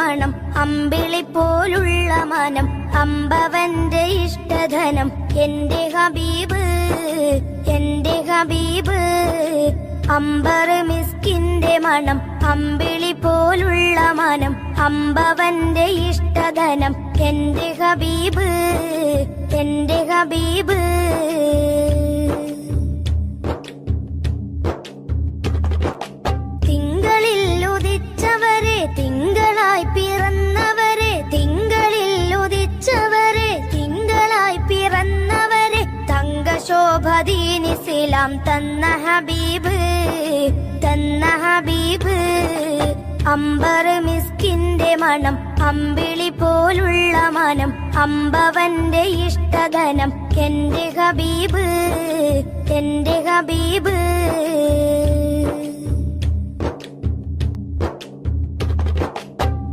മണം അമ്പിളി പോലുള്ള മനം അമ്പവന്റെ ഇഷ്ടധനം എന്റെ ഹബീബ് എന്റെ ഹബീബ് അമ്പർ മിസ്കിന്റെ മണം അമ്പിളി പോലുള്ള മനം അമ്പവന്റെ ഇഷ്ടധനം എന്റെ ഹബീബ് എന്റെ ഹബീബ് തിങ്കളിൽ ഉദിച്ചവരെ തിങ്കളായി പിറന്നവരെ തിങ്കളിൽ ഉദിച്ചവരെ തിങ്കളായി പിറന്നവരെ തങ്കശോഭദീനിസ്ലാം തന്ന ഹബീബ് തന്ന ഹബീബ് അമ്പർ മിസ്കിന്റെ മണം അമ്പിളി പോലുള്ള മനം അമ്പവന്റെ ഇഷ്ടധനം എന്റെ ഹബീബ് എന്റെ ഹബീബ്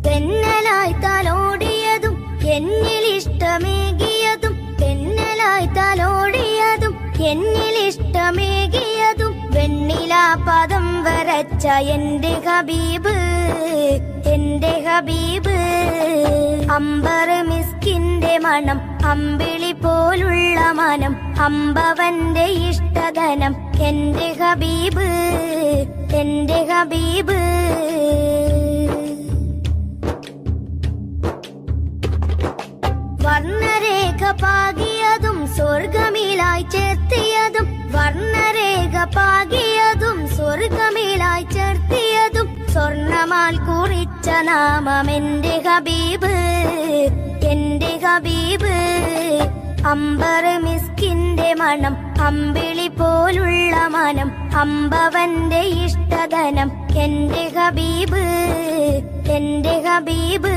തെന്നലായി തലോടിയതും എന്നിലിഷ്ടമേകിയതും തെന്നലായി തലോടിയതും എന്നിലിഷ്ടമേകിയതും വെണ്ണിലാ പദം വരച്ച എന്റെ ഹബീബ് എന്റെ ഹബീബ് അമ്പർ മിസ്കിന്റെ മണം അമ്പിളി പോലുള്ള മനം അമ്പവന്റെ ഇഷ്ടധനം എന്റെ ഹബീബ് എന്റെ ഹബീബ് വർണ്ണരേഖ പാകിയതും സ്വർഗമിലായി ചേർത്തിയതും വർണ്ണരേഖ പാകിയതും സ്വർഗമിലായി ചേർത്തിയതും സ്വർണമാൽ കുറിച്ച നാമം എന്റെ ഹബീബ് എന്റെ ഹബീബ് അമ്പർ മിസ്കിന്റെ മണം അമ്പിളി പോലുള്ള മനം അമ്പവന്റെ ഇഷ്ടധനം എന്റെ ഹബീബ് എന്റെ ഹബീബ്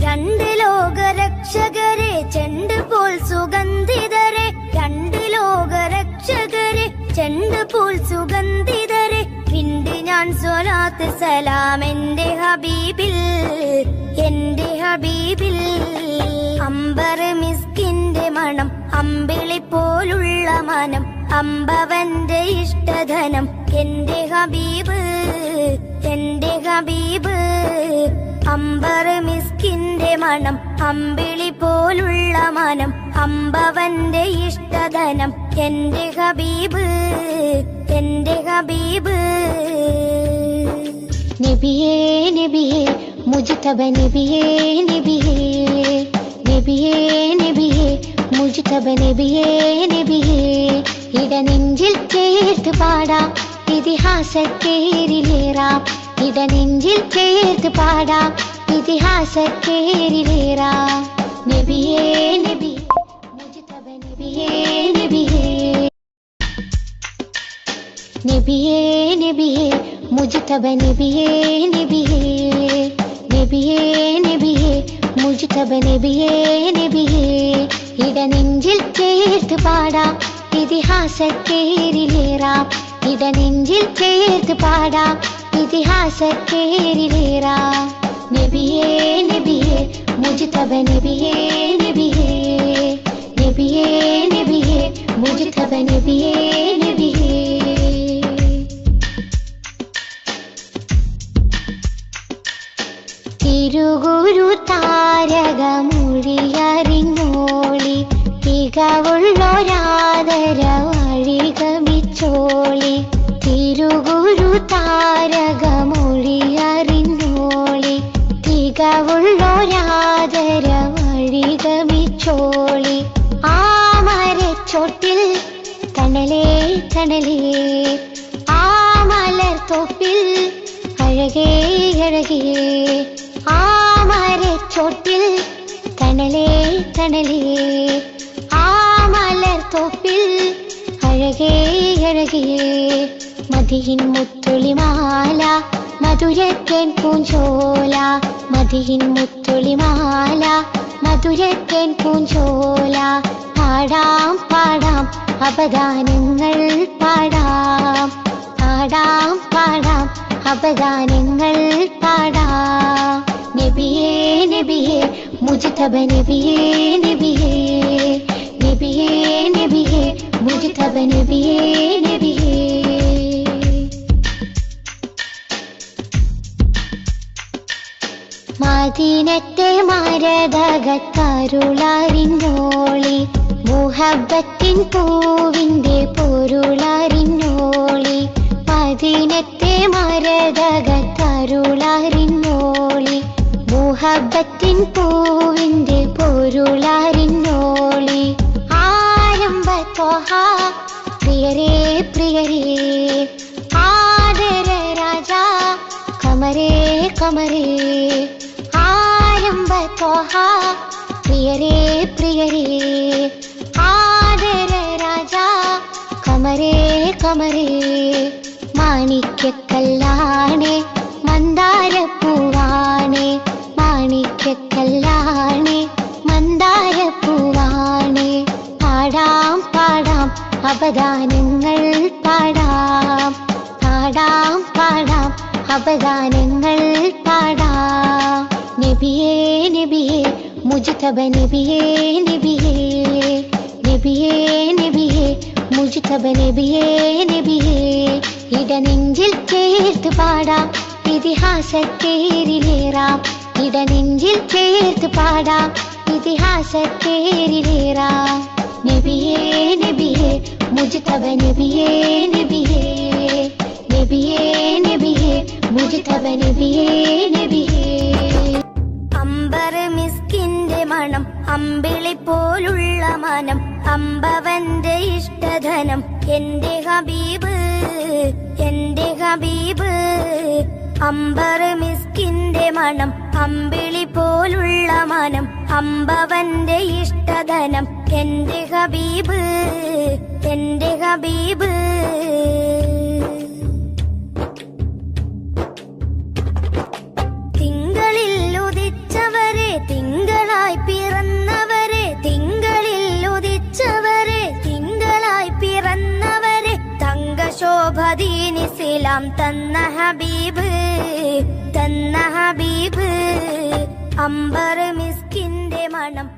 രണ്ട് ലോകരക്ഷകരെ ചെണ്ട് പോൽ സുഗന്ധിതരെ രണ്ട് ലോകരക്ഷകരെ ചെണ്ട് പോൽ സുഗന്ധിതരെ ഹിന്ദ് ഞാൻ സ്വലാത്ത് സലാം എന്റെ ഹബീബിൽ എന്റെ ഹബീബിൽ അമ്പർ മിസ്കിന്റെ മണം അമ്പിളി പോലുള്ള മനം അമ്പവന്റെ ഇഷ്ടധനം എന്റെ ഹബീബ് എന്റെ ഹബീബ് അമ്പർ മിസ്കിന്റെ മണം അമ്പിളി പോലുള്ള മനം അമ്പവന്റെ ഇഷ്ടധനം എന്റെ ഹബീബ് എന്റെ ഹബീബ് നബിയേ നബിയേ മുജ്തബ നബിയേ നബിയേ നബിയേ നബിയേ മുജ്തബ നബിയേ നബിയേ ഇടനെഞ്ചിൽ ചേർത്ത് പാടാം ഇതിഹാസത്തേരിലേറാം ഇടനെഞ്ചിൽ ചേർത്ത് പാടാം ഇതിഹാസത്തേരിലേറാം നബിയേ നബി മുജ്തബ നബിയേ നബിയേ നബിയേ നബിയേ മുജ്തബ നബിയേ നബിയേ നബിയേ നബിയേ മുജ്തബ നബിയേ നബിയേ ഇടനെഞ്ചിൽ ചേർത്ത് പാടാം ഇതിഹാസത്തേരിലേറാം ഇടനെഞ്ചിൽ ചേർത്ത് പാടാം ഇതിഹാസത്തേരിലേറാം നബിയേ നബിയേ മുജ്തബ നബിയേ നബിയേ നബിയേ നബിയേ മുജ്തബ നബിയേ നബിയേ തിരുഗുരു താരകമൊഴിയറിഞ്ഞോളി തികവുള്ളൊരാദര വഴികമിച്ചോളി തിരുഗുരു താരകമൊഴിയറിഞ്ഞോളി തികവുള്ളൊരാദര വഴികമിച്ചോളി ആ മരച്ചോട്ടിൽ തണലേ തണലേ ആ മലർത്തോപ്പിൽ അഴകേ അഴകേ ആ മരച്ചോട്ടിൽ തണലേ തണലേ ആ മലർത്തോപ്പിൽ അഴകേ അഴകേ മദിയിൻ മുത്തുളിമാല മധുരത്തേൻ പൂഞ്ചോല മദിയിൻ മുത്തുളിമാല മധുരത്തേൻ പൂഞ്ചോല പാടാം പാടാം അപദാനങ്ങൾ പാടാം പാടാം പാടാം അപദാനങ്ങൾ പാടാം നബിയേ നബിയേ മുജ്തബ നബിയേ നബിയേ നബിയേ നബിയേ മുജ്തബ നബിയേ നബിയേ മദീനത്തെ മരതകത്തരുളറിഞ്ഞോളി മുഹബത്തിൻ പൂവിന്റെ പൊരുളറിഞ്ഞോളി മദീനത്തെ മരതകത്തരുളറിഞ്ഞോളി മുഹബത്തിൻ പൂവിന്റെ പൊരുളറിഞ്ഞോളി ആരംഭ ത്വഹ പ്രിയരേ പ്രിയരേ ആദര രാജാ കമരേ കമരേ ആരംഭ ത്വഹ പ്രിയരേ പ്രിയരേ ആദര രാജാ കമരേ കമരേ മാണിക്യക്കല്ലാണേ മന്ദാരപ്പൂവാണേ മാണിക്യക്കല്ലാണേ മന്ദാരപ്പൂവാണേ പാടാം പാടാം അപദാനങ്ങൾ പാടാം പാടാം പാടാം അപദാനങ്ങൾ പാടാം നബിയേ നബിയേ മുജ്തബ നബിയേ നബിയേ നബിയേ നബിയേ മുജ്തബ നബിയേ നബിയേ ഇടനെഞ്ചിൽ ചേർത്ത് പാടാം ഇതിഹാസത്തേരിലേറാം ഇടനെഞ്ചിൽ ചേർത്ത് പാടാം ഇതിഹാസത്തേരിലേറാം നബിയേ നബിയേ മുജ്തബ നബിയേ നബിയേ നബിയേ നബിയേ മുജ്തബ നബിയേ നബിയേ അമ്പർ മിസ്കിന്റെ മണം അമ്പിളി പോലുള്ള മനം അമ്പവന്റെ ഇഷ്ടധനം എന്റെ ഹബീബ് എന്റെ ഹബീബ് അമ്പർ മിസ്കിന്റെ മണം അമ്പിളി പോലുള്ള മനം അമ്പവന്റെ ഇഷ്ടധനം എന്റെ ഹബീബ് എന്റെ ഹബീബ് തിങ്കളിൽ ഉദിച്ചവരെ തിങ്കളായി പിറന്നവരെ തിങ്കളിൽ ഉദിച്ചവരെ തിങ്കളായി പിറന്നവരെ തങ്കശോഭദീനിസ്ലാം തന്ന ഹബീബ് തന്ന ഹബീബ് അമ്പർ മിസ്കിന്റെ മണം